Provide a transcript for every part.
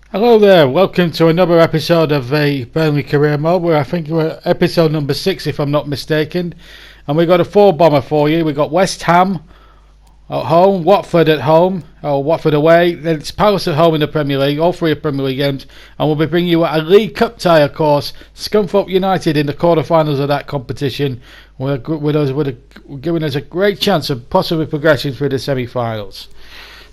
Hello there, welcome to another episode of the Burnley Career Mode, where I think we're episode number 6 if I'm not mistaken. And we've got a 4-bomber for you. We've got West Ham at home, Watford at home, or Watford away, then it's Palace at home in the Premier League, all 3 Premier League games, and we'll be bringing you a League Cup tie, of course, Scunthorpe United in the quarter-finals of that competition, giving us a great chance of possibly progressing through the semi-finals.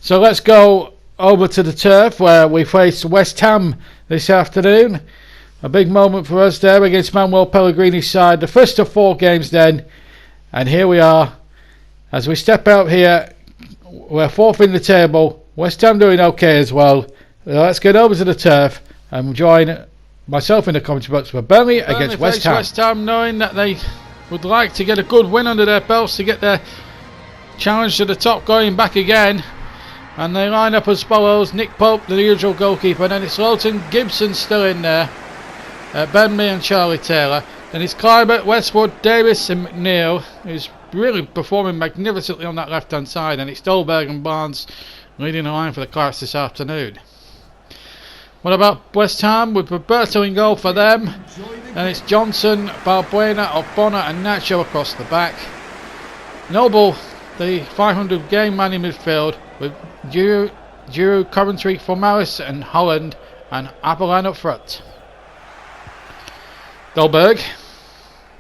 So let's go over to the turf where we face West Ham this afternoon. A big moment for us there against Manuel Pellegrini's side, the first of 4 games then, and here we are as we step out here. We're 4th in the table, West Ham doing okay as well. Let's get over to the turf and join myself in the commentary box for Burnley against West Ham. West Ham, knowing that they would like to get a good win under their belts to get their challenge to the top going back again. And they line up as follows: Nick Pope, the usual goalkeeper, then it's Lowton, Gibson still in there, Burnley and Charlie Taylor. Then it's Clibert, Westwood, Davis and McNeil, who's really performing magnificently on that left hand side, and it's Dolberg and Barnes leading the line for the Clarets this afternoon. What about West Ham? With Roberto in goal for them, and it's Johnson, Balbuena, Ogbonna and Nacho across the back. Noble, the 500 game man in midfield, with Giroud, Coventry, Formalis and Holland, and Apollon up front. Dolberg,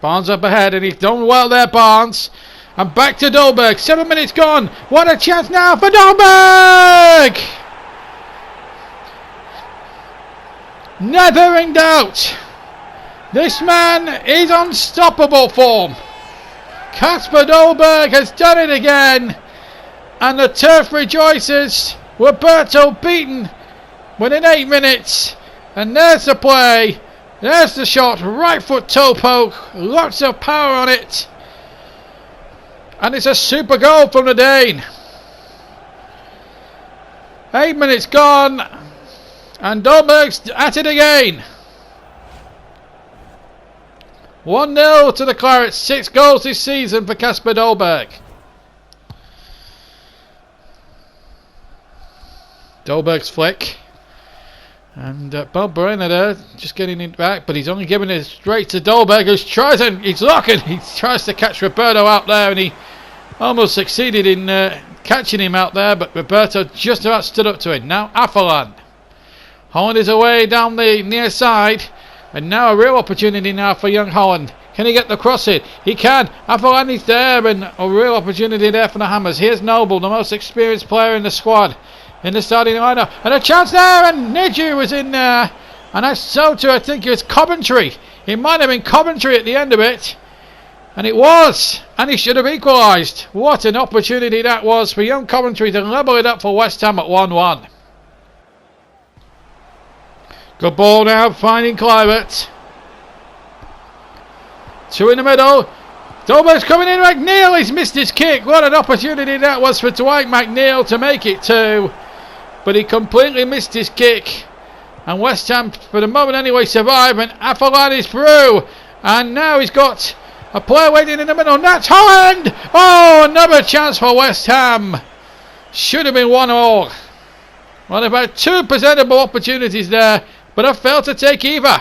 Barnes up ahead, and he's done well there, Barnes. And back to Dolberg, 7 minutes gone. What a chance now for Dolberg! Never in doubt, this man is unstoppable form. Kasper Dolberg has done it again, and the turf rejoices. Roberto beaten within 8 minutes, and there's the play, there's the shot, right foot toe poke, lots of power on it, and it's a super goal from the Dane. 8 minutes gone, and Dolberg's at it again. 1-0 to the Clarets, 6 goals this season for Kasper Dolberg. Dolberg's flick, and Balbuena there just getting it back, but he's only giving it straight to Dolberg, who tries, and he's looking, he tries to catch Roberto out there, and he almost succeeded in catching him out there, but Roberto just about stood up to it. Now Apollon, Holland is away down the near side, and now a real opportunity now for young Holland. Can he get the cross in? He can. Apollon is there, and a real opportunity there for the Hammers. Here's Noble, the most experienced player in the squad, in the starting lineup, and a chance there, and Niju was in there, and I saw too, I think it was Coventry. It might have been Coventry at the end of it, and it was, and he should have equalised. What an opportunity that was for young Coventry to level it up for West Ham at 1-1. Good ball now, finding Clibert. 2 in the middle. Dolberg's coming in. McNeil, he's missed his kick. What an opportunity that was for Dwight McNeil to make it 2. But he completely missed his kick. And West Ham, for the moment anyway, survive. And Apollon is through. And now he's got a player waiting in the middle. And that's Holland. Oh, another chance for West Ham. Should have been 1-1. Well, they've had 2 presentable opportunities there, but have failed to take either.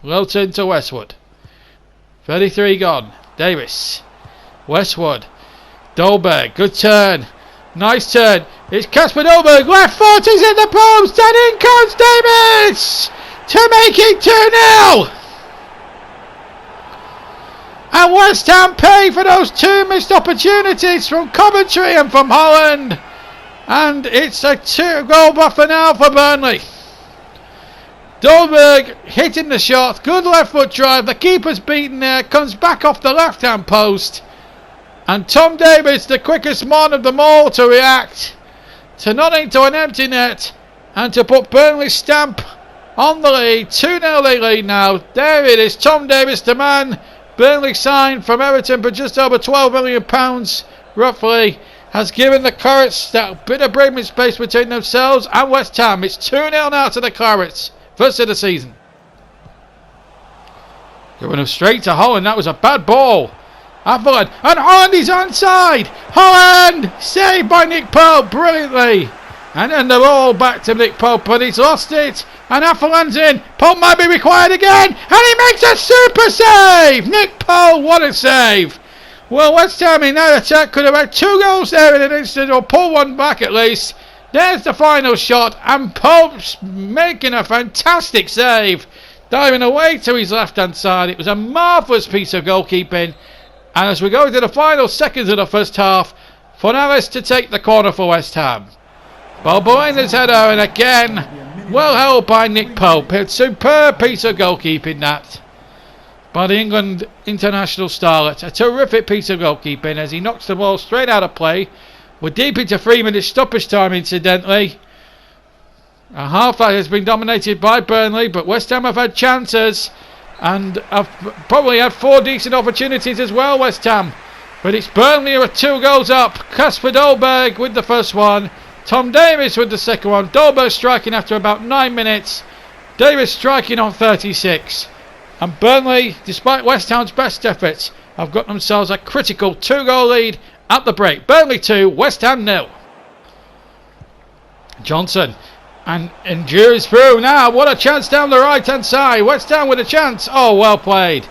Lowton to Westwood. 33 gone. Davis. Westwood. Dolberg. Good turn. Nice turn. It's Kasper Dolberg. Left foot is in the post. And in comes Davis to make it 2-0. And West Ham pay for those 2 missed opportunities from Coventry and from Holland. And it's a 2-goal buffer now for Burnley. Dolberg hitting the shot. Good left foot drive. The keeper's beaten there. Comes back off the left hand post. And Tom Davies, the quickest man of them all to react to not into an empty net and to put Burnley's stamp on the lead. 2-0 they lead now. There it is, Tom Davies, the man Burnley signed from Everton for just over £12 million roughly, has given the Clarets that bit of breathing space between themselves and West Ham. It's 2-0 now to the Clarets, first of the season. Going straight to Holland, that was a bad ball. Holland, and Holland is onside. Holland, saved by Nick Pope brilliantly. And then the ball back to Nick Pope, but he's lost it. And Holland's in. Pope might be required again, and he makes a super save. Nick Pope, what a save. Well, West Ham in that attack could have had 2 goals there in an instant, or pull one back at least. There's the final shot, and Pope's making a fantastic save, diving away to his left-hand side. It was a marvellous piece of goalkeeping. And as we go into the final seconds of the first half, Fornales to take the corner for West Ham. Balbuena's header, and again, well held by Nick Pope. A superb piece of goalkeeping that by the England international starlet. A terrific piece of goalkeeping as he knocks the ball straight out of play. We're deep into 3 minutes stoppage time, incidentally. A half that has been dominated by Burnley, but West Ham have had chances and have probably had 4 decent opportunities as well, West Ham. But it's Burnley who are 2 goals up. Kasper Dolberg with the first one, Tom Davies with the second one. Dolberg striking after about 9 minutes, Davies striking on 36. And Burnley, despite West Ham's best efforts, have got themselves a critical 2-goal lead at the break. Burnley 2, West Ham 0. Johnson and endures through now. What a chance down the right hand side. West Ham with a chance. Oh, well played.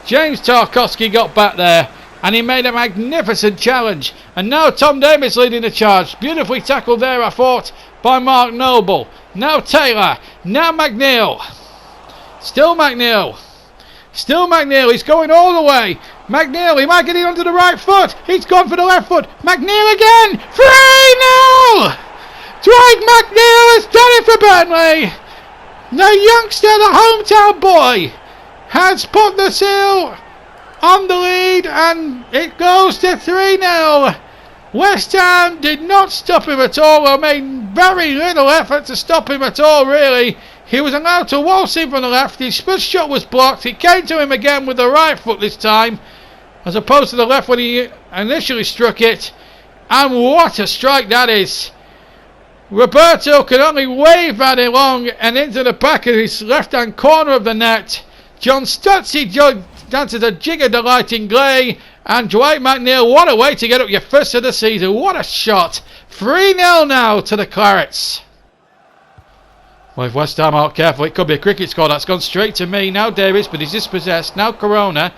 James Tarkowski got back there and he made a magnificent challenge. And now Tom Davies leading the charge. Beautifully tackled there, I thought, by Mark Noble. Now Taylor. Now McNeil. Still McNeil. Still McNeil. He's going all the way. McNeil, he might get it onto the right foot. He's gone for the left foot. McNeil again. 3-0. Dwight McNeil has done it for Burnley. The youngster, the hometown boy, has put the seal on the lead, and it goes to 3-0. West Ham did not stop him at all, or made very little effort to stop him at all, really. He was allowed to waltz in from the left. His first shot was blocked. It came to him again with the right foot this time, as opposed to the left when he initially struck it. And what a strike that is. Roberto can only wave that along and into the back of his left-hand corner of the net. John Stutzy dances a jig of delight in Glay. And Dwight McNeil, what a way to get up your first of the season. What a shot. 3-0 now to the Clarets. Well, if West Ham aren't careful, it could be a cricket score. That's gone straight to me. Now Davies, but he's dispossessed. Now Corona.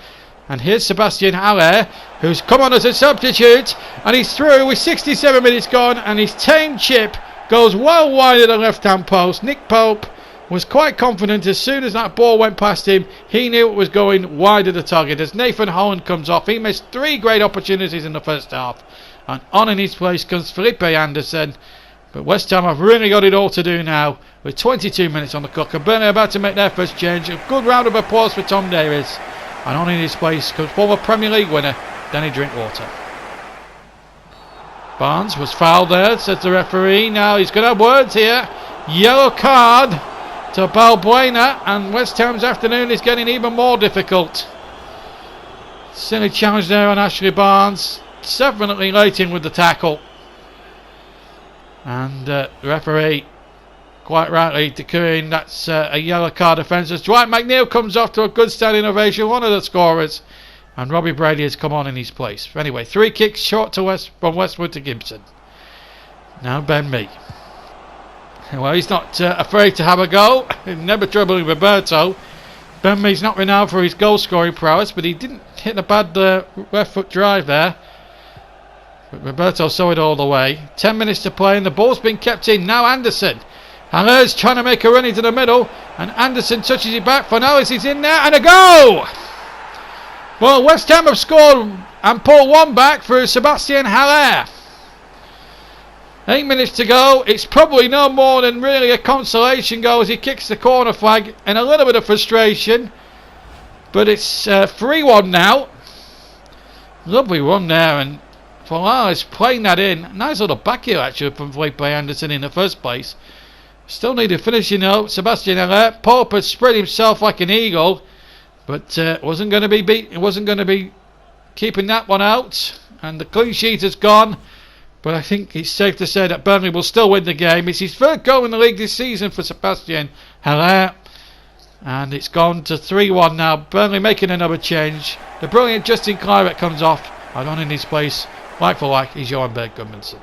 And here's Sebastian Haller, who's come on as a substitute. And he's through with 67 minutes gone. And his tame chip goes well wide of the left-hand post. Nick Pope was quite confident as soon as that ball went past him. He knew it was going wide of the target. As Nathan Holland comes off, he missed 3 great opportunities in the first half. And on in his place comes Felipe Anderson. But West Ham have really got it all to do now, with 22 minutes on the clock. And Burnley about to make their first change. A good round of applause for Tom Davies. And on in his place comes former Premier League winner Danny Drinkwater. Barnes was fouled there, says the referee. Now he's going to have words here. Yellow card to Balbuena, and West Ham's afternoon is getting even more difficult. Silly challenge there on Ashley Barnes. Definitely late in with the tackle. And the referee quite rightly declaring that's a yellow card offence. As Dwight McNeil comes off to a good standing ovation, one of the scorers. And Robbie Brady has come on in his place. Anyway, 3 kicks short to from Westwood to Gibson. Now Ben Mee. Well, he's not afraid to have a go. Never troubling Roberto. Ben Mee's not renowned for his goal scoring prowess, but he didn't hit a bad left foot drive there. But Roberto saw it all the way. 10 minutes to play and the ball's been kept in. Now Anderson. Haller's trying to make a run into the middle, and Anderson touches it back. Fornales is in there, and a goal! Well, West Ham have scored and pulled one back through Sebastian Haller. 8 minutes to go. It's probably no more than really a consolation goal as he kicks the corner flag in a little bit of frustration. But it's 3-1 now. Lovely run there, and Falaris playing that in. Nice little back heel actually from Felipe Anderson in the first place. Still needed finishing though. Sebastian Haller. Pope had spread himself like an eagle, but wasn't going to be beat. It wasn't going to be keeping that one out, and the clean sheet has gone. But I think it's safe to say that Burnley will still win the game. It's his third goal in the league this season for Sebastian Haller. And it's gone to 3-1 now. Burnley making another change. The brilliant Justin Kluivert comes off. And on in his place, like for like, is Johan Berg Gudmundsson.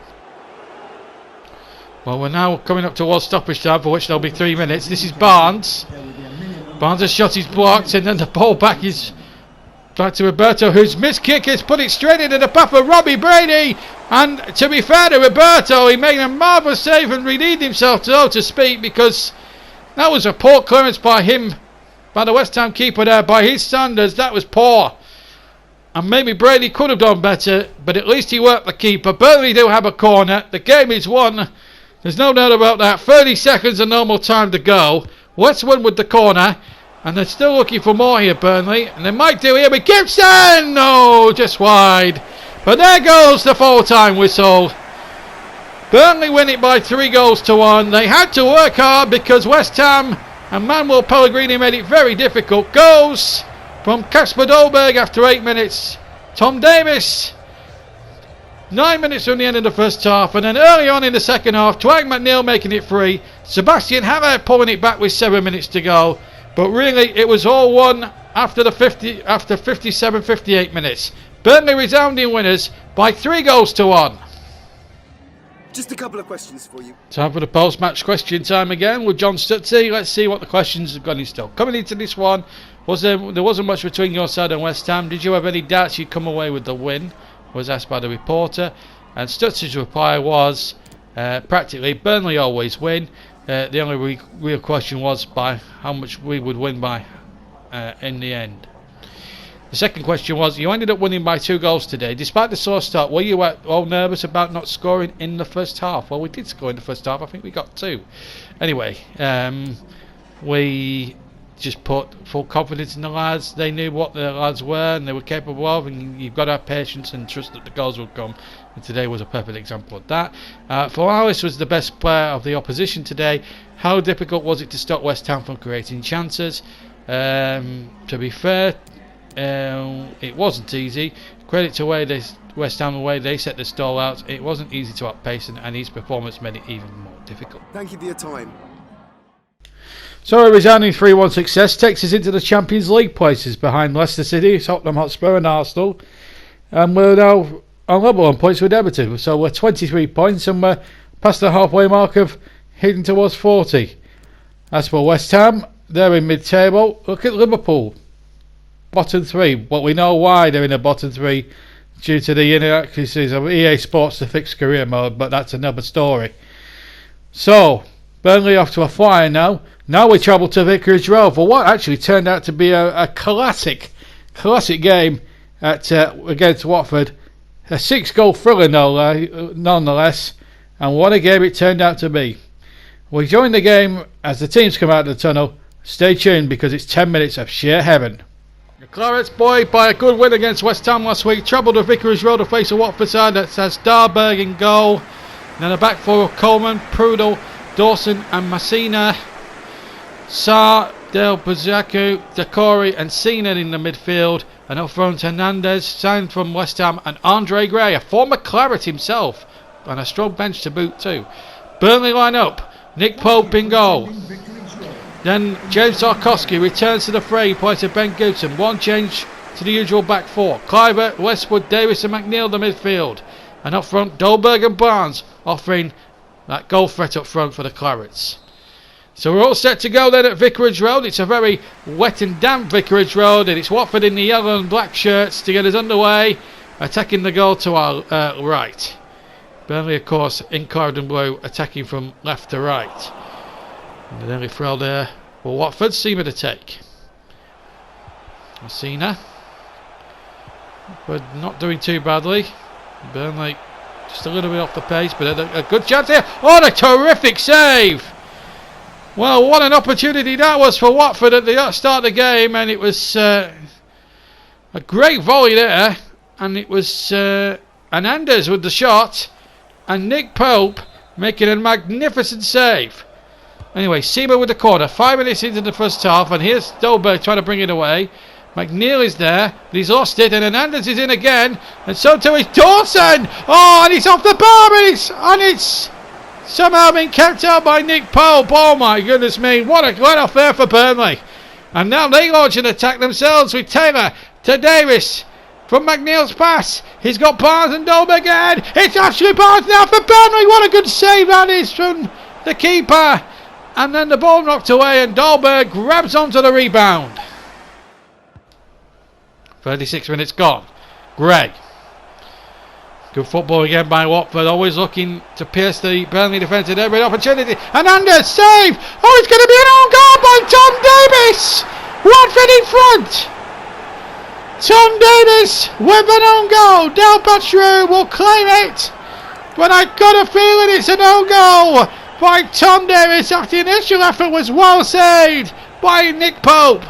Well, we're now coming up towards stoppage time, for which there'll be 3 minutes. This is Barnes. Barnes' shot is blocked, and then the ball back is back to Roberto, whose missed kick has put it straight into the path of Robbie Brady. And to be fair to Roberto, he made a marvellous save and redeemed himself, so to speak, because that was a poor clearance by him, by the West Ham keeper there. By his standards, that was poor. And maybe Brady could have done better, but at least he worked the keeper. Burnley do have a corner. The game is won. There's no doubt about that. 30 seconds of normal time to go. West won with the corner, and they're still looking for more here, Burnley. And they might do here with Gibson! No, just wide. But there goes the full-time whistle. Burnley win it by 3-1. They had to work hard because West Ham and Manuel Pellegrini made it very difficult. Goals from Kasper Dolberg after 8 minutes. Tom Davis, 9 minutes from the end of the first half. And then early on in the second half, Dwight McNeil making it free. Sebastian Haller pulling it back with 7 minutes to go. But really, it was all won after 57, 58 minutes. Burnley resounding winners by 3-1. Just a couple of questions for you. Time for the post-match question time again with John Stutzy. Let's see what the questions have got in store. Coming into this one, there wasn't much between your side and West Ham. Did you have any doubts you'd come away with the win? Was asked by the reporter. And Stutzy's reply was, practically, Burnley always win. The only real question was by how much we would win by in the end. The second question was, you ended up winning by 2 goals today. Despite the slow start, were you all nervous about not scoring in the first half? Well, we did score in the first half. I think we got 2. Anyway, we just put full confidence in the lads. They knew what the lads were and they were capable of, and you've got to have patience and trust that the goals will come. And today was a perfect example of that. Falaris was the best player of the opposition today. How difficult was it to stop West Ham from creating chances? To be fair, it wasn't easy. Credit to West Ham, the way they set the stall out. It wasn't easy to outpace, and his performance made it even more difficult. Thank you for your time. So a resounding 3-1 success takes us into the Champions League places behind Leicester City, Tottenham Hotspur and Arsenal. And we're now on level on points with Everton. So we're 23 points and we're past the halfway mark of heading towards 40. As for West Ham, they're in mid-table. Look at Liverpool. Bottom 3. Well, we know why they're in the bottom 3 due to the inaccuracies of EA Sports to fix career mode, but that's another story. So, Burnley off to a flyer now. Now we travel to Vicarage Road for what actually turned out to be a classic game against Watford. A 6-goal thriller nonetheless, and what a game it turned out to be. We join the game as the teams come out of the tunnel. Stay tuned because it's 10 minutes of sheer heaven. The Clarets buoyed by a good win against West Ham last week, travelled to Vicarage Road to face a Watford side that has Darberg in goal. And then a back four of Coleman, Prudel, Dawson and Messina. Sarr, Del Bazaku, Decore and Cena in the midfield. And up front Hernandez, signed from West Ham, and Andre Gray, a former Claret himself. And a strong bench to boot too. Burnley line up, Nick Pope in goal. Then James Tarkowski returns to the fray, plays with Ben Gibson. One change to the usual back four. Kluivert, Westwood, Davis and McNeil the midfield. And up front, Dolberg and Barnes offering that goal threat up front for the Clarets. So we're all set to go then at Vicarage Road. It's a very wet and damp Vicarage Road, and it's Watford in the yellow and black shirts to get us underway, attacking the goal to our right. Burnley, of course, in coloured and blue, attacking from left to right. And the early throw there for Watford, Seamer to take. Messina, but not doing too badly. Burnley just a little bit off the pace, but a good chance here. Oh, a terrific save! Well, what an opportunity that was for Watford at the start of the game, and it was a great volley there, and it was Hernandez with the shot, and Nick Pope making a magnificent save. Anyway, Seaman with the corner. 5 minutes into the first half, and here's Dolberg trying to bring it away. McNeil is there, but he's lost it, and Hernandez is in again, and so too is Dawson. Oh, and he's off the bar, and it's somehow been kept out by Nick Pope. Oh my goodness me, what a let-off there for Burnley. And now they launch an attack themselves with Taylor to Davis. From McNeil's pass, he's got Barnes and Dolberg ahead. It's Ashley Barnes now for Burnley. What a good save that is from the keeper. And then the ball knocked away, and Dolberg grabs onto the rebound. 36 minutes gone. Gray. Good football again by Watford, always looking to pierce the Burnley defence at every opportunity. Hernandez, save! Oh, it's going to be an own goal by Tom Davis! Watford in front! Tom Davis with an own goal. Del Petru will claim it, but I got a feeling it's an own goal by Tom Davis after the initial effort was well saved by Nick Pope.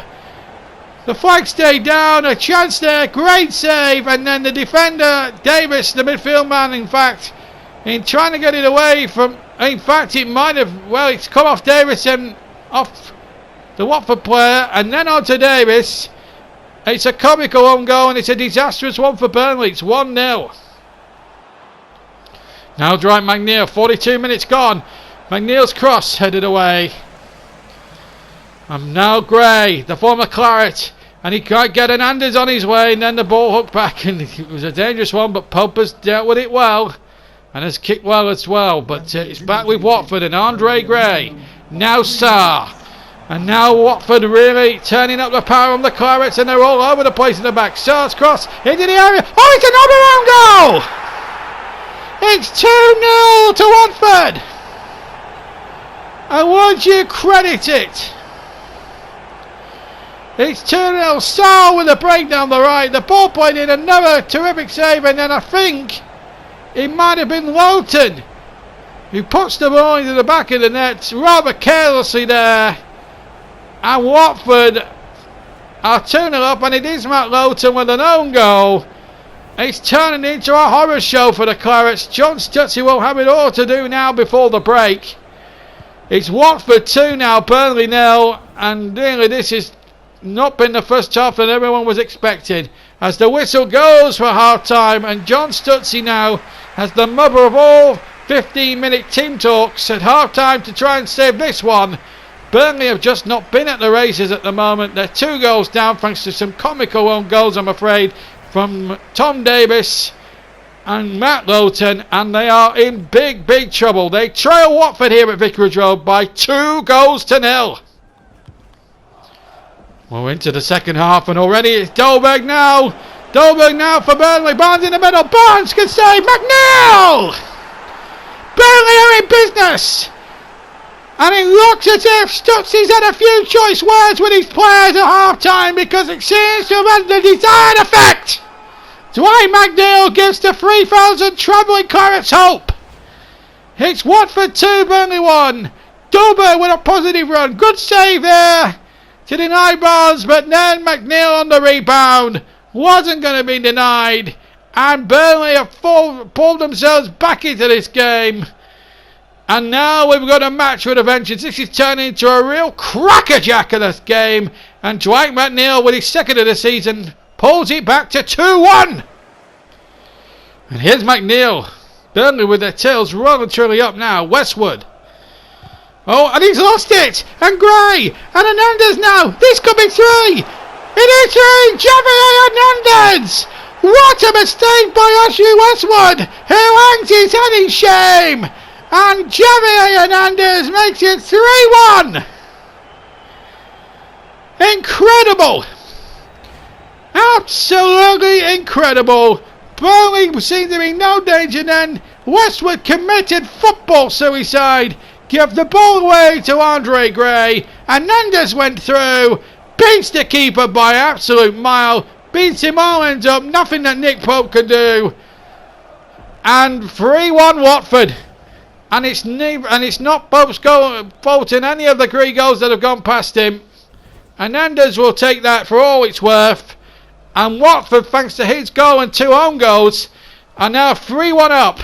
The flag stayed down, a chance there, great save, and then the defender, Davis, the midfield man, in fact, in trying to get it away from, in fact it might have, well, it's come off Davis and off the Watford player, and then on to Davis. It's a comical own goal, and it's a disastrous one for Burnley. It's 1-0. Now Dwight McNeil, 42 minutes gone. McNeil's cross headed away. And now Gray, the former Claret, and he can't get Hernandez on his way, and then the ball hooked back, and it was a dangerous one, but Pope has dealt with it well, and has kicked well as well. But it's back with Watford and Andre Gray. Now Sarr. And now Watford really turning up the power on the Clarets, and they're all over the place in the back. Sarr's cross into the area. Oh, it's another own goal! It's 2-0 to Watford. And would you credit it? It's 2-0. Sarr with a break down the right. The ball played in, another terrific save, and then I think it might have been Lowton who puts the ball into the back of the net rather carelessly there. And Watford are 2-0 up, and it is Matt Lowton with an own goal. It's turning into a horror show for the Clarets. John Stutzy will have it all to do now before the break. It's Watford 2 now, Burnley 0, and really this has not been the first half that everyone was expecting. As the whistle goes for half time, and John Stutzy now has the mother of all 15-minute team talks at half time to try and save this one. Burnley have just not been at the races at the moment. They're 2 goals down thanks to some comical own goals, I'm afraid, from Tom Davis and Matt Lowton, and they are in big, big trouble. They trail Watford here at Vicarage Road by 2-0. We're into the second half, and already it's Dolberg now. Dolberg now for Burnley. Barnes in the middle. Barnes can save. McNeil! Burnley are in business. And it looks as if Stutzy's had a few choice words with his players at half-time, because it seems to have had the desired effect. Dwight McNeil gives the 3,000 travelling Clarets hope. It's Watford 2, Burnley 1. Dolberg with a positive run. Good save there to deny Barnes, but then McNeil on the rebound. Wasn't going to be denied. And Burnley have pulled themselves back into this game. And now we've got a match with a vengeance. This is turning into a real crackerjack of this game. And Dwight McNeil, with his second of the season, pulls it back to 2-1. And here's McNeil. Burnley with their tails rather truly up now. Westwood. Oh, and he's lost it. And Gray. And Hernandez now. This could be 3. It is 3. Javier Hernandez. What a mistake by Ashley Westwood, who hangs his head in shame. And Javier Hernandez makes it 3-1. Incredible. Absolutely incredible. Burnley seemed to be no danger then. Westwood committed football suicide. Give the ball away to Andre Gray. Hernandez went through. Beats the keeper by absolute mile. Beats him all ends up. Nothing that Nick Pope can do. And 3-1 Watford. And it's not Pope's fault in any of the 3 goals that have gone past him. Hernandez will take that for all it's worth. And Watford, thanks to his goal and 2 own goals, are now 3-1 up.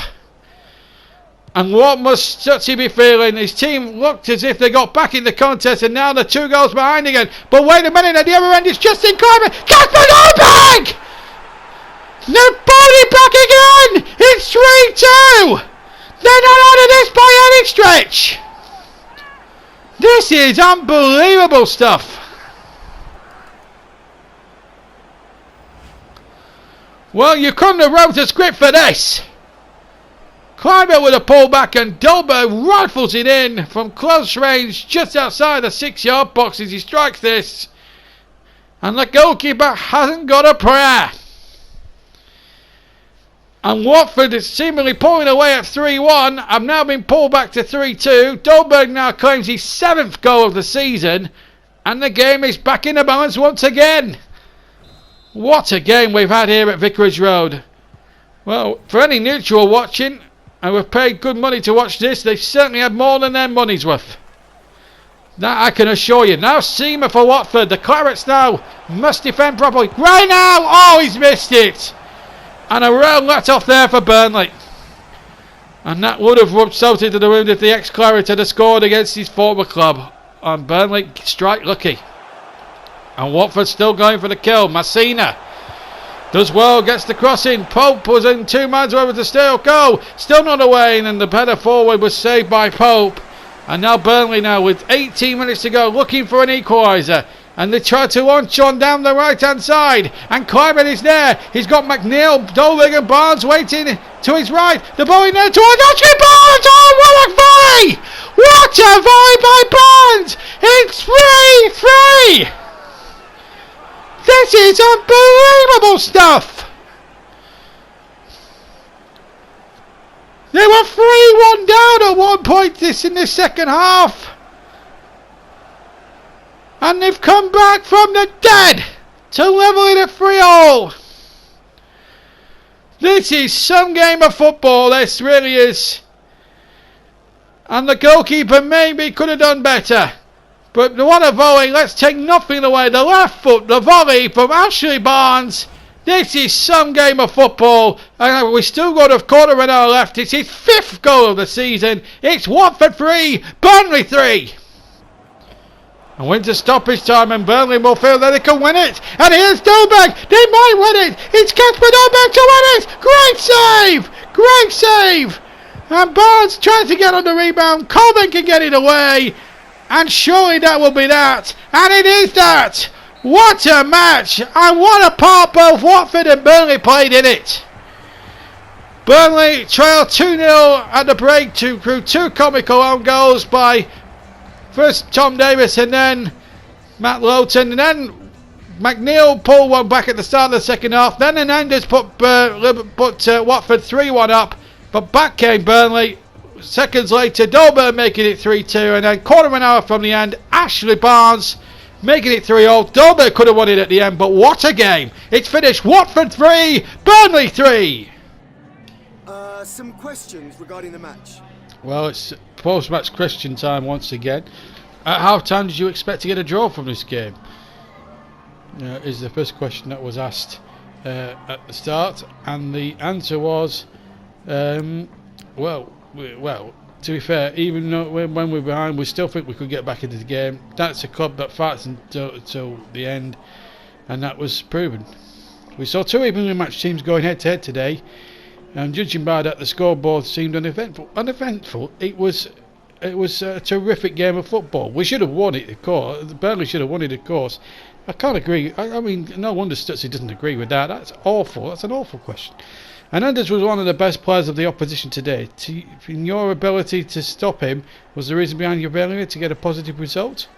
And what must Stutzy be feeling? His team looked as if they got back in the contest, and now they're 2 goals behind again. But wait a minute, at the other end it's Justin Clymer. Casper Dolberg! They're bowling back again! It's 3-2! They're not out of this by any stretch! This is unbelievable stuff. Well, you couldn't have wrote a script for this. Clymer with a pull back, and Dolberg rifles it in from close range just outside the 6-yard box as he strikes this. And the goalkeeper hasn't got a prayer. And Watford is seemingly pulling away at 3-1. Have now been pulled back to 3-2. Dolberg now claims his 7th goal of the season. And the game is back in the balance once again. What a game we've had here at Vicarage Road. Well, for any neutral watching, and we've paid good money to watch this, they've certainly had more than their money's worth. That I can assure you. Now Seamer for Watford. The Clarets now must defend properly. Right now! Oh, he's missed it! And a real let off there for Burnley. And that would have rubbed salt into the wound if the ex-Claret had scored against his former club. And Burnley strike lucky. And Watford still going for the kill. Massina does well, gets the cross in. Pope was in 2 man's over to steal goal. Still not away, and then the better forward was saved by Pope. And now Burnley now with 18 minutes to go, looking for an equaliser. And they try to launch on down the right hand side. And Clymer is there. He's got McNeil, Dolberg and Barnes waiting to his right. The ball in there towards Ashley Barnes. Oh, what a volley! What a volley by Barnes! It's 3-3! This is unbelievable stuff! They were 3-1 down at one point in the second half. And they've come back from the dead to level it at 3-all. This is some game of football, this really is. And the goalkeeper maybe could have done better. But what a volley, let's take nothing away. The left foot, the volley from Ashley Barnes. This is some game of football. And we still got a quarter an hour left. It's his 5th goal of the season. It's Watford 3, Burnley 3. And went to stoppage time, and Burnley will feel that they can win it. And here's Dolberg. They might win it. It's Casper Dolberg to win it. Great save. Great save. And Barnes tries to get on the rebound. Coleman can get it away. And surely that will be that. And it is that. What a match. And what a part both Watford and Burnley played in it. Burnley trail 2-0 at the break through 2 comical own goals by first Tom Davis and then Matt Lowton, and then McNeil pulled one back at the start of the second half. Then Hernandez put Watford 3-1 up, but back came Burnley. Seconds later, Dolberg making it 3-2, and then quarter of an hour from the end, Ashley Barnes making it 3-all. Dolberg could have won it at the end, but what a game! It's finished Watford 3, Burnley 3. Some questions regarding the match. Well, it's post-match question time once again. At half-time, did you expect to get a draw from this game? Is the first question that was asked at the start, and the answer was, well, to be fair, even though when we're behind, we still think we could get back into the game. That's a club that fights until the end, and that was proven. We saw 2 evenly matched teams going head-to-head today, and judging by that, the scoreboard seemed uneventful. It was a terrific game of football. We should have won it, of course. Burnley should have won it, of course. I can't agree. I mean, no wonder Stutzy doesn't agree with that. That's awful. That's an awful question. Hernandez was one of the best players of the opposition today. In your ability to stop him was the reason behind your failure to get a positive result?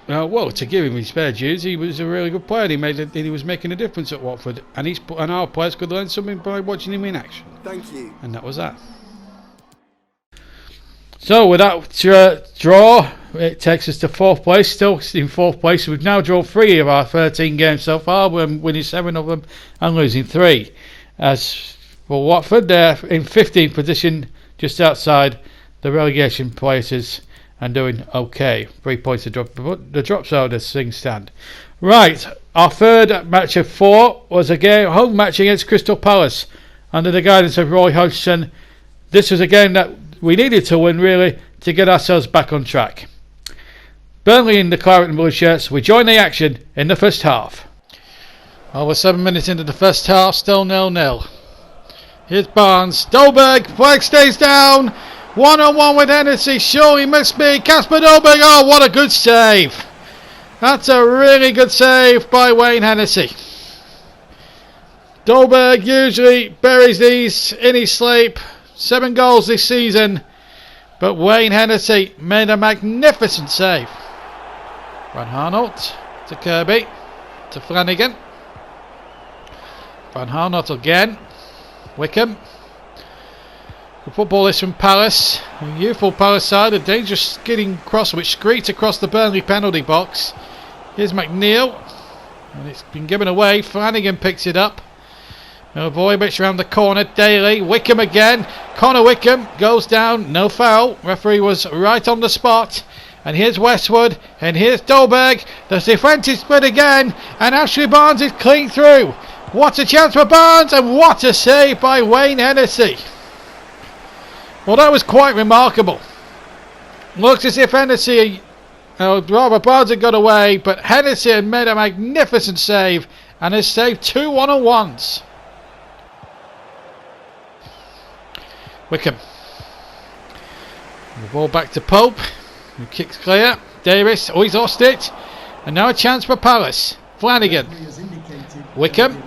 Well, to give him his fair dues, he was a really good player. He was making a difference at Watford, and our players could learn something by watching him in action. Thank you. And that was that. So with that draw, it takes us to 4th place. Still in 4th place. We've now drawn 3 of our 13 games so far. We're winning 7 of them and losing 3. As for Watford, they're in 15th position, just outside the relegation places, and doing okay. 3 points to drop the drop zone as things stand. Right, our third match of 4 was a home match against Crystal Palace under the guidance of Roy Hodgson. This was a game that we needed to win, really, to get ourselves back on track. Burnley in the claret and blue shirts, we join the action in the first half. Well, we're 7 minutes into the first half, still 0-0. Here's Barnes, Dolberg, flag stays down, 1-on-1 with Hennessy, surely must be Kasper Dolberg. Oh, what a good save! That's a really good save by Wayne Hennessy. Dolberg usually buries these in his sleep. 7 goals this season, but Wayne Hennessy made a magnificent save. Van Harnolt to Kirby, to Flanagan. Van Harnolt again. Wickham. Good footballist from Palace. A youthful Palace side. A dangerous skidding cross which screeched across the Burnley penalty box. Here's McNeil. And it's been given away. Flanagan picks it up. Milivojevic around the corner. Daly. Wickham again. Connor Wickham goes down. No foul. Referee was right on the spot. And here's Westwood. And here's Dolberg. The defence is split again. And Ashley Barnes is clean through. What a chance for Barnes. And what a save by Wayne Hennessy. Well, that was quite remarkable. Looks as if Hennessy, rather Barnes had got away. But Hennessy had made a magnificent save. And has saved 2 1-on-1s. Wickham. The ball back to Pope, who kicks clear. Davis, oh, he's lost it. And now a chance for Palace. Flanagan. Wickham.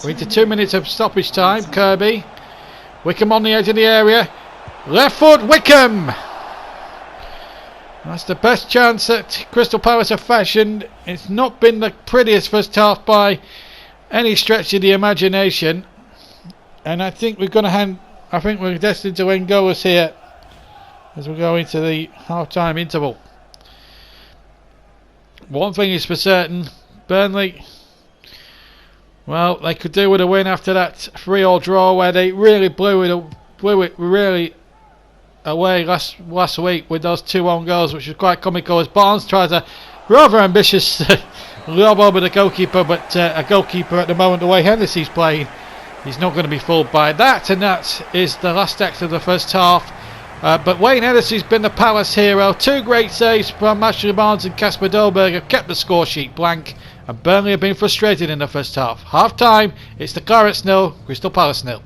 We're into 2 minutes of stoppage time. Kirby. Wickham on the edge of the area. Left foot, Wickham. That's the best chance that Crystal Palace have fashioned. It's not been the prettiest first half by any stretch of the imagination. And I think we're going to hand... I think we're destined to end goals here as we go into the half-time interval. One thing is for certain, Burnley, well, they could do with a win after that 3-3 draw where they really blew it really away last week with those 2 own goals, which was quite comical as Barnes tries a rather ambitious lob over the goalkeeper, but a goalkeeper at the moment, the way Hennessy's playing, he's not going to be fooled by that, and that is the last act of the first half. But Wayne Hennessy's been the Palace hero. 2 great saves from Ashley Barnes and Kasper Dolberg have kept the score sheet blank, and Burnley have been frustrated in the first half. Half time, it's the Clarets 0, Crystal Palace 0.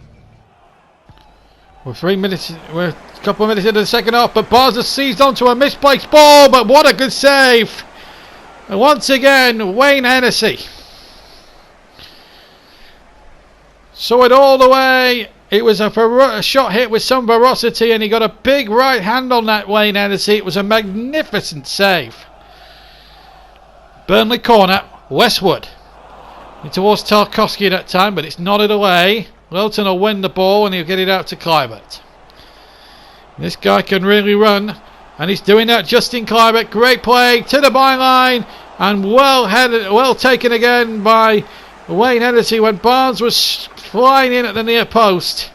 We're a couple of minutes into the second half, but Barnes has seized onto a misplaced ball, but what a good save! And once again, Wayne Hennessy. Saw it all the way. It was a shot hit with some ferocity, and he got a big right hand on that, Wayne Hennessy. It was a magnificent save. Burnley corner, Westwood. Towards Tarkowski at that time, but it's nodded away. Lilton will win the ball and he'll get it out to Kluivert. This guy can really run, and he's doing that. Justin Kluivert, great play to the byline, and well taken again by Wayne Hennessy when Barnes was flying in at the near post,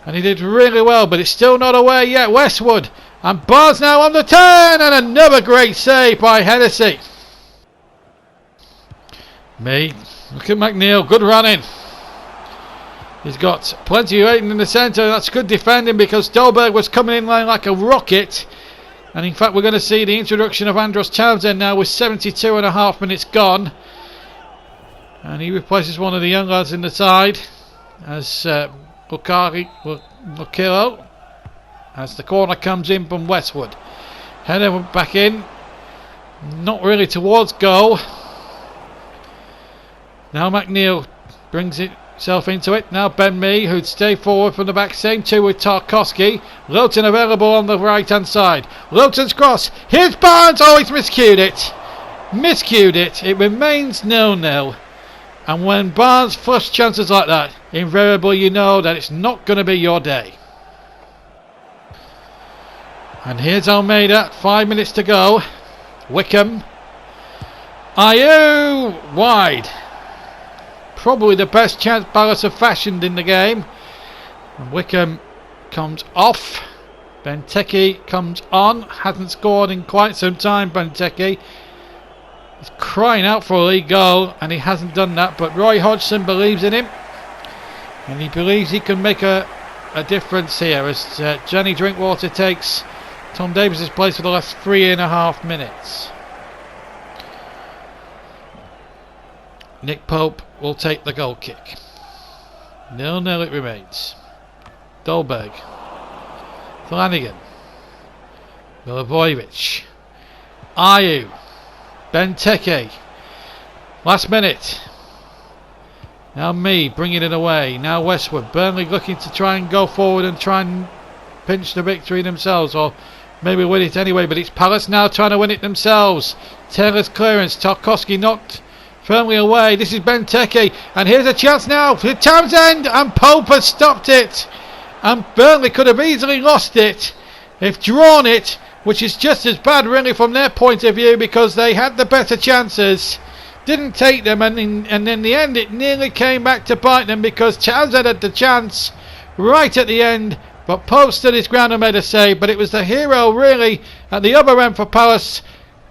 and he did really well, but it's still not away yet. Westwood, and Barnes now on the turn, and another great save by Hennessy. Look at McNeil, good running. He's got plenty of rating in the centre. That's good defending because Dolberg was coming in line like a rocket. And in fact, we're going to see the introduction of Andros Townsend now with 72.5 minutes gone. And he replaces one of the young lads in the side as Bukilo, as the corner comes in from Westwood. Header back in. Not really towards goal. Now McNeil brings himself into it. Now Ben Mee, who'd stay forward from the back. Same 2 with Tarkowski. Lilton available on the right hand side. Lilton's cross. Here's Barnes. Oh, he's miscued it. It remains 0-0. And when Barnes flush chances like that, invariably you know that it's not going to be your day. And here's Almeida. 5 minutes to go. Wickham. Ayew wide. Probably the best chance Palace have fashioned in the game. And Wickham comes off. Benteke comes on. Hasn't scored in quite some time, Benteke. crying out for a league goal, and he hasn't done that, but Roy Hodgson believes in him, and he believes he can make a difference here as Johnny Drinkwater takes Tom Davies' place for the last 3.5 minutes. Nick Pope will take the goal kick. 0-0 it remains. Dolberg, Flanagan, Milivojevic, Ayew, Benteke, last minute. Now me bringing it away. Now Westwood. Burnley looking to try and go forward and try and pinch the victory themselves, or maybe win it anyway, but it's Palace now trying to win it themselves. Taylor's clearance. Tarkowski knocked firmly away. This is Benteke, and here's a chance now for Townsend, and Pope has stopped it, and Burnley could have easily lost it if drawn it, which is just as bad really from their point of view, because they had the better chances, didn't take them, and in the end it nearly came back to bite them, because Townsend had the chance right at the end, but Pope stood his ground and made a save. But it was the hero really at the other end for Palace,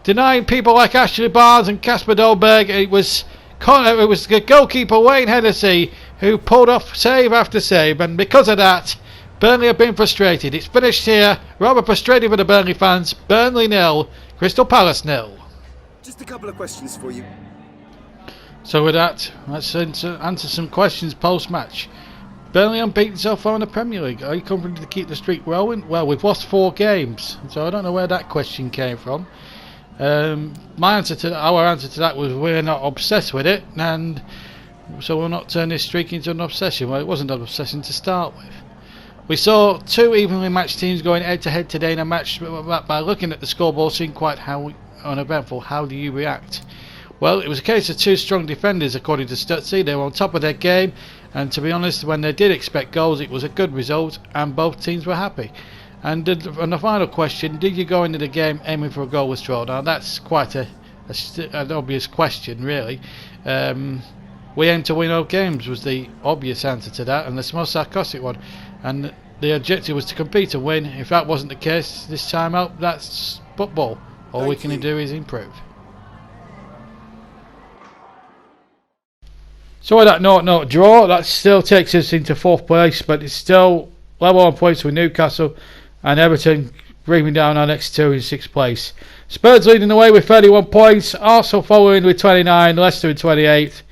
denying people like Ashley Barnes and Casper Dolberg. It was the goalkeeper Wayne Hennessy who pulled off save after save, and because of that Burnley have been frustrated. It's finished here, rather frustrated for the Burnley fans. Burnley 0, Crystal Palace 0. Just a couple of questions for you. So with that, let's answer some questions post-match. Burnley unbeaten so far in the Premier League. Are you confident to keep the streak rolling? Well, we've lost 4 games, so I don't know where that question came from. Our answer to that was we're not obsessed with it, and so we'll not turn this streak into an obsession. Well, it wasn't an obsession to start with. We saw 2 evenly matched teams going head-to-head today in a match. By looking at the scoreboard, seemed quite uneventful. How do you react? Well, it was a case of 2 strong defenders, according to Stutzy. They were on top of their game, and to be honest, when they did expect goals, it was a good result, and both teams were happy. And on the final question, did you go into the game aiming for a goalless draw? Now, that's quite an obvious question, really. We aim to win all games was the obvious answer to that, and the most sarcastic one. And the objective was to compete and win. If that wasn't the case this time out, that's football. All we can do is improve. So with that 0-0 draw, that still takes us into 4th place, but it's still level on points with Newcastle, and Everton bringing down our next 2 in 6th place. Spurs leading the way with 31 points, Arsenal following with 29, Leicester in 28,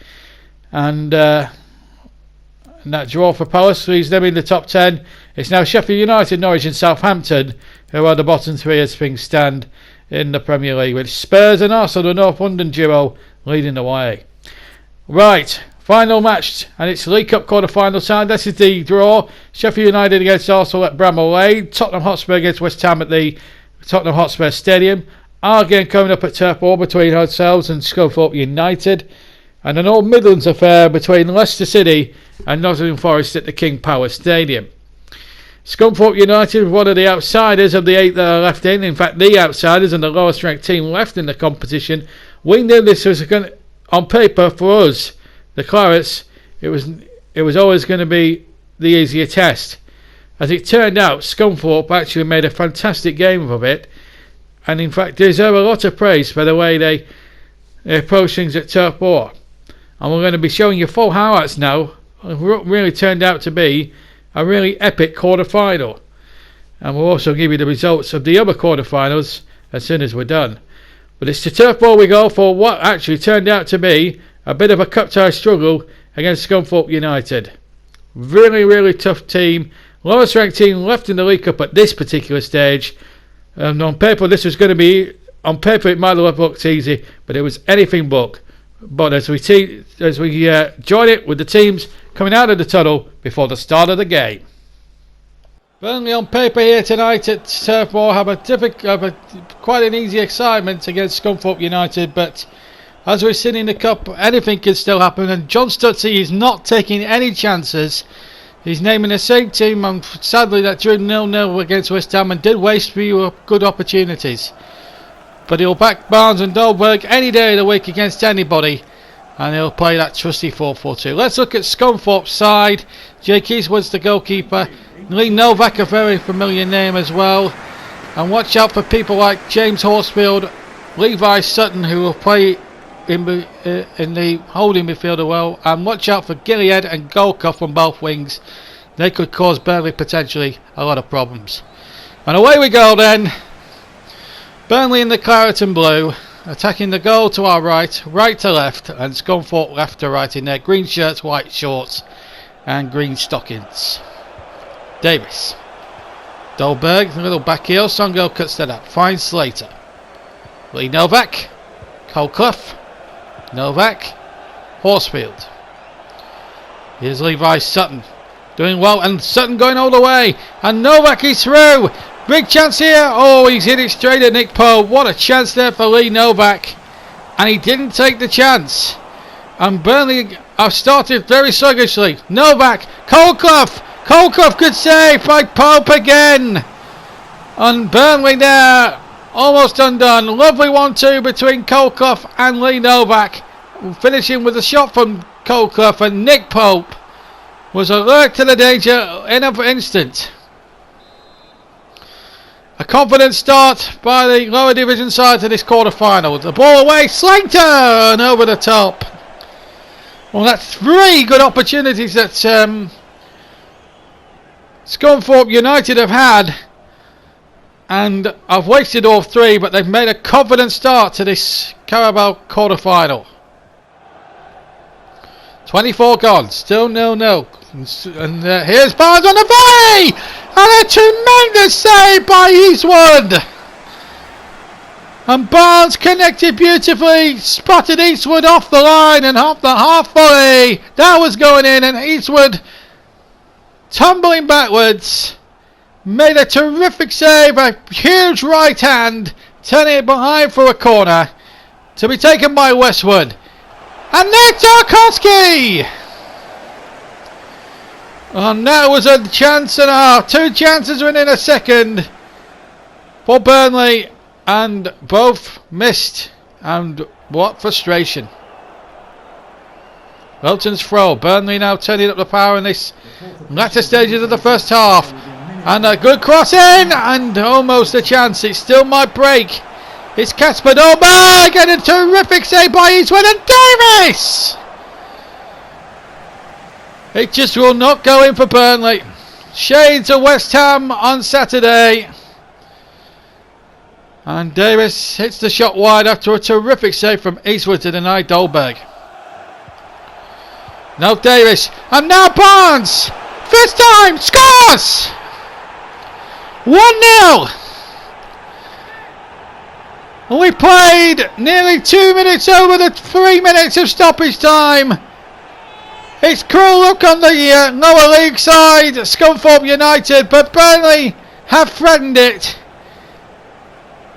and that draw for Palace leaves them in the top 10. It's now Sheffield United, Norwich and Southampton who are the bottom 3 as things stand in the Premier League, with Spurs and Arsenal, the North London duo, leading the way. Right, final match, and it's League Cup quarter-final time. This is the draw. Sheffield United against Arsenal at Bramall Lane. Tottenham Hotspur against West Ham at the Tottenham Hotspur Stadium. Our game coming up at Turf Moor between ourselves and Scunthorpe United. And an Old Midlands affair between Leicester City and Nottingham Forest at the King Power Stadium. Scunthorpe United, one of the outsiders of the 8 that are left in fact the outsiders and the lowest ranked team left in the competition. We knew this was on paper for us, the Clarets, it was always going to be the easier test. As it turned out, Scunthorpe actually made a fantastic game of it, and in fact deserve a lot of praise for the way they approach things at Turf Moor. And we're going to be showing you full highlights now of what really turned out to be a really epic quarter-final. And we'll also give you the results of the other quarter-finals as soon as we're done. But it's to Turf Moor we go for what actually turned out to be a bit of a cup-tie struggle against Scunthorpe United. Really, really tough team. Lowest ranked team left in the League Cup at this particular stage. And on paper this was going to be, on paper it might have looked easy, but it was anything but. But as we join it with the teams coming out of the tunnel before the start of the game. Burnley on paper here tonight at Turf Moor have quite an easy excitement against Scunthorpe United, but as we're sitting in the cup, anything can still happen, and John Stutzy is not taking any chances. He's naming the same team, and sadly that drew 0-0 against West Ham and did waste few good opportunities. But he'll back Barnes and Dolberg any day of the week against anybody, and he'll play that trusty 4-4-2. Let's look at Scunthorpe's side. Jake Eastwood's the goalkeeper. Lee Novak, a very familiar name as well. And watch out for people like James Horsfield, Levi Sutton, who will play in the holding midfielder well, and watch out for Gilead and Golkov from both wings. They could cause Burnley potentially a lot of problems. And away we go then. Burnley in the claret and blue, attacking the goal to our right, right to left, and Scunthorpe left to right in their green shirts, white shorts, and green stockings. Davis. Dolberg, a little back heel. Songo cuts that up. Finds Slater. Lee Novak. Cole Clough. Novak. Horsfield. Here's Levi Sutton. Doing well, and Sutton going all the way. And Novak is through. Big chance here. Oh, he's hit it straight at Nick Pope. What a chance there for Lee Novak. And he didn't take the chance. And Burnley have started very sluggishly. Novak. Cole Clough. Cole Clough, good save by Pope again. And Burnley there, almost undone. Lovely 1-2 between Cole Clough and Lee Novak. Finishing with a shot from Cole Clough, and Nick Pope was alert to the danger in an instant. A confident start by the lower division side to this quarter-final. The ball away, Slater, and over the top. Well, that's 3 good opportunities that Scunthorpe United have had, and I've wasted all 3, but they've made a confident start to this Carabao quarter-final. 24 gone, still 0-0, and here's Barnes on the volley, and a tremendous save by Eastwood. And Barnes connected beautifully, spotted Eastwood off the line, and off the half volley that was going in, and Eastwood, tumbling backwards, made a terrific save, a huge right hand, turning it behind for a corner to be taken by Westwood. And Nick Tarkowski! And that was a chance and a half. 2 chances within a second for Burnley, and both missed. And what frustration. Wilton's throw. Burnley now turning up the power in this latter stages of the first half. And a good cross in, and almost a chance. It still might break. It's Kasper Dolberg, and a terrific save by Eastwood, and Davis! It just will not go in for Burnley. Shades of West Ham on Saturday. And Davis hits the shot wide after a terrific save from Eastwood to deny Dolberg. Now Davis, and now Barnes! First time, scores! 1-0! And we played nearly 2 minutes over the 3 minutes of stoppage time. It's cruel look on the lower league side, Scunthorpe United, but Burnley have threatened it.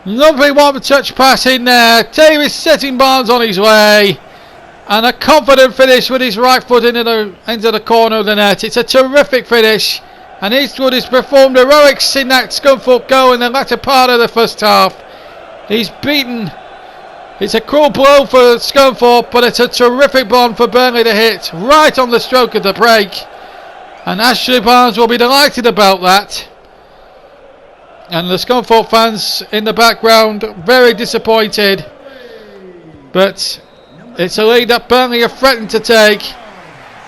Lovely one-touch pass in there. Davis setting Barnes on his way. And a confident finish with his right foot into the corner of the net. It's a terrific finish. And Eastwood has performed heroics in that Scunthorpe goal in the latter part of the first half. He's beaten. It's a cruel blow for Scunthorpe, but it's a terrific one for Burnley to hit right on the stroke of the break. And Ashley Barnes will be delighted about that. And the Scunthorpe fans in the background very disappointed. But it's a lead that Burnley have threatened to take.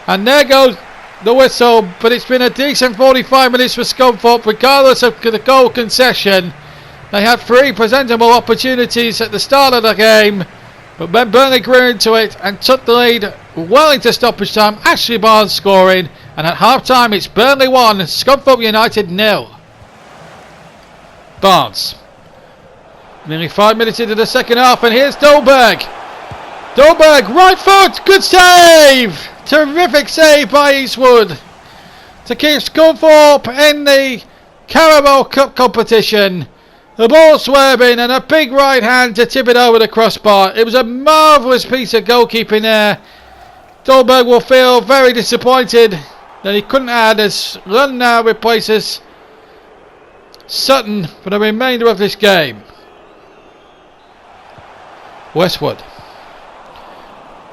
And there goes the whistle, but it's been a decent 45 minutes for Scunthorpe regardless of the goal concession. They had 3 presentable opportunities at the start of the game, but when Burnley grew into it and took the lead well into stoppage time, Ashley Barnes scoring, and at half time it's Burnley 1, Scunthorpe United 0. Barnes. Nearly 5 minutes into the second half, and here's Dolberg. Dolberg, right foot, good save! Terrific save by Eastwood to keep Scunthorpe in the Carabao Cup competition. The ball swerving and a big right hand to tip it over the crossbar. It was a marvellous piece of goalkeeping there. Dolberg will feel very disappointed that he couldn't add, as Lund now replaces Sutton for the remainder of this game. Westwood.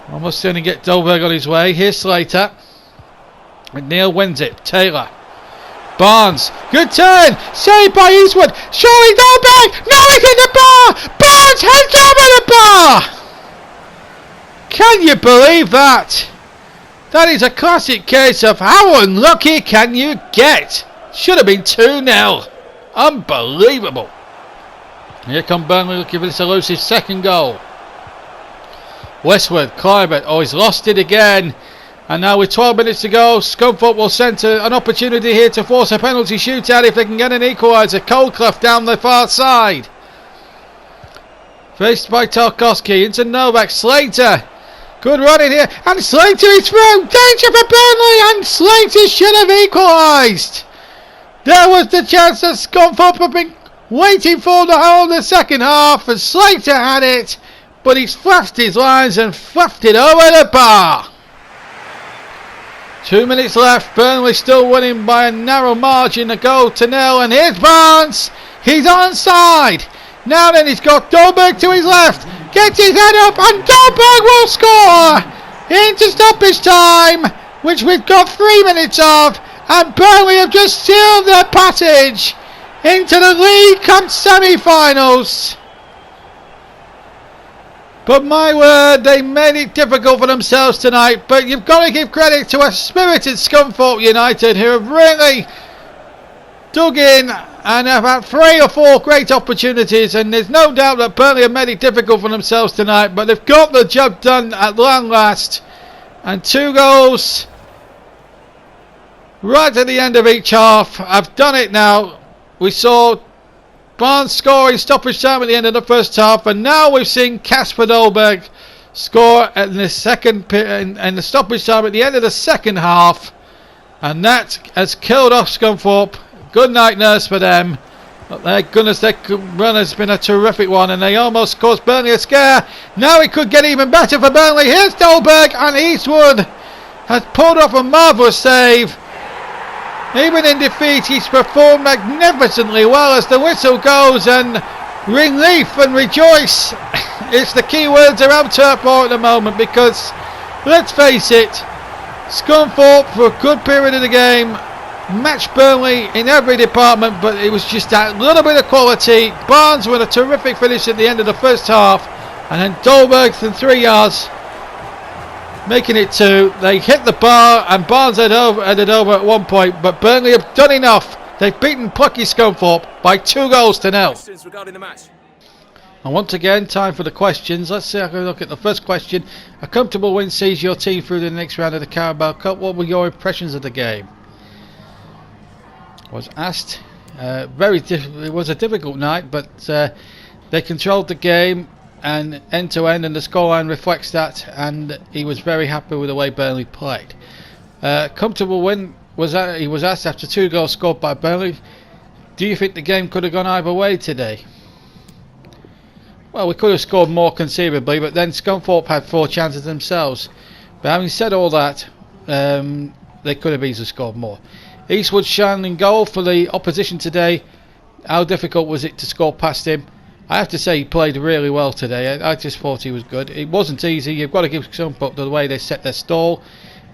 Almost going to get Dolberg on his way. Here's Slater. And Neil wins it. Taylor. Barnes. Good turn. Saved by Eastwood. Surely Dolberg. No, it's in the bar. Barnes heads over the bar. Can you believe that? That is a classic case of how unlucky can you get? Should have been 2-0. Unbelievable. Here come Burnley looking for this elusive second goal. Westward, Clivert. Oh, he's lost it again. And now with 12 minutes to go, Scunthorpe will centre an opportunity here to force a penalty shootout if they can get an equaliser. Coldclough down the far side. Faced by Tarkowski into Novak. Slater. Good run in here. And Slater is through. Danger for Burnley. And Slater should have equalised. There was the chance that Scunthorpe have been waiting for the whole of the second half. And Slater had it. But he's flapped his lines and flapped it over the bar. 2 minutes left. Burnley still winning by a narrow margin. A goal to nil. And here's Barnes. He's onside. Now then, he's got Dolberg to his left. Gets his head up, and Dolberg will score into stoppage time, which we've got 3 minutes of. And Burnley have just sealed their passage into the League Cup semi-finals. But my word, they made it difficult for themselves tonight. But you've got to give credit to a spirited Scunthorpe United who have really dug in and have had 3 or 4 great opportunities. And there's no doubt that Burnley have made it difficult for themselves tonight. But they've got the job done at long last. And 2 goals right at the end of each half. I've done it now. We saw Barnes scoring stoppage time at the end of the first half, and now we've seen Kasper Dolberg score in the second and the stoppage time at the end of the second half, and that has killed off Scunthorpe. Good night nurse for them. But their goodness, their run has been a terrific one, and they almost caused Burnley a scare. Now it could get even better for Burnley. Here's Dolberg, and Eastwood has pulled off a marvellous save. Even in defeat, he's performed magnificently well as the whistle goes, and relief and rejoice is the key words around Turf Moor at the moment, because let's face it, Scunthorpe for a good period of the game matched Burnley in every department, but it was just that little bit of quality. Barnes with a terrific finish at the end of the first half, and then Dolberg from 3 yards making it 2. They hit the bar, and Barnes headed over at one point, but Burnley have done enough. They've beaten plucky Scunthorpe by 2 goals to nil. Questions regarding the match? And once again, time for the questions. Let's see. I can look at the first question. A comfortable win sees your team through to the next round of the Carabao Cup. What were your impressions of the game? Was asked. It was a difficult night, but they controlled the game and end to end, and the scoreline reflects that, and he was very happy with the way Burnley played. Comfortable win he was asked after 2 goals scored by Burnley. Do you think the game could have gone either way today? Well, we could have scored more conceivably, but then Scunthorpe had 4 chances themselves. But having said all that, they could have easily scored more. Eastwood shining goal for the opposition today. How difficult was it to score past him? I have to say he played really well today. I just thought he was good. It wasn't easy. You've got to give Scunthorpe the way they set their stall,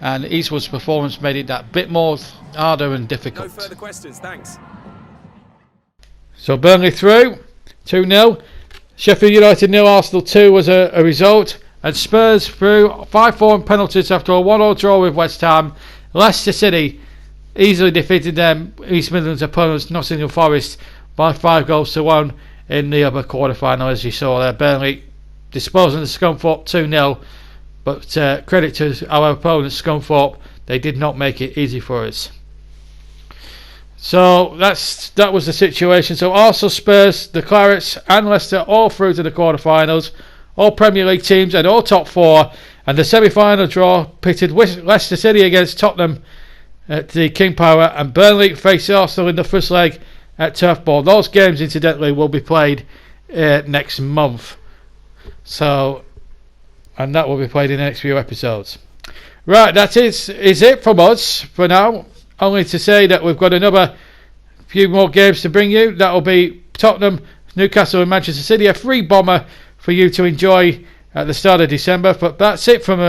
and Eastwood's performance made it that bit more harder and difficult. No further questions, thanks. So Burnley through 2-0. Sheffield United 0, Arsenal 2 was a result, and Spurs through 5-4 on penalties after a 1-1 draw with West Ham. Leicester City easily defeated them East Midlands opponents Nottingham Forest by 5 goals to 1 in the other quarter-final, as you saw there. Burnley disposing of Scunthorpe 2-0, but credit to our opponents Scunthorpe, they did not make it easy for us. So that was the situation. So Arsenal, Spurs, the Clarets and Leicester all through to the quarter-finals, all Premier League teams and all top 4, and the semi-final draw pitted Leicester City against Tottenham at the King Power, and Burnley faced Arsenal in the first leg at Turf Moor. Those games, incidentally, will be played next month. So, and that will be played in the next few episodes. Right, that is it from us for now. Only to say that we've got another few more games to bring you. That will be Tottenham, Newcastle and Manchester City. A free bomber for you to enjoy at the start of December. But that's it from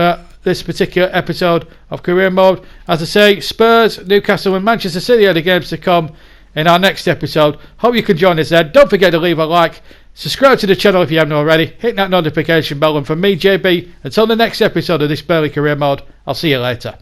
this particular episode of Career Mode. As I say, Spurs, Newcastle and Manchester City are the games to come in our next episode. Hope you can join us there. Don't forget to leave a like Subscribe to the channel if you haven't already. Hit that notification bell, and from me, JB, until the next episode of this Burnley Career Mode, I'll see you later.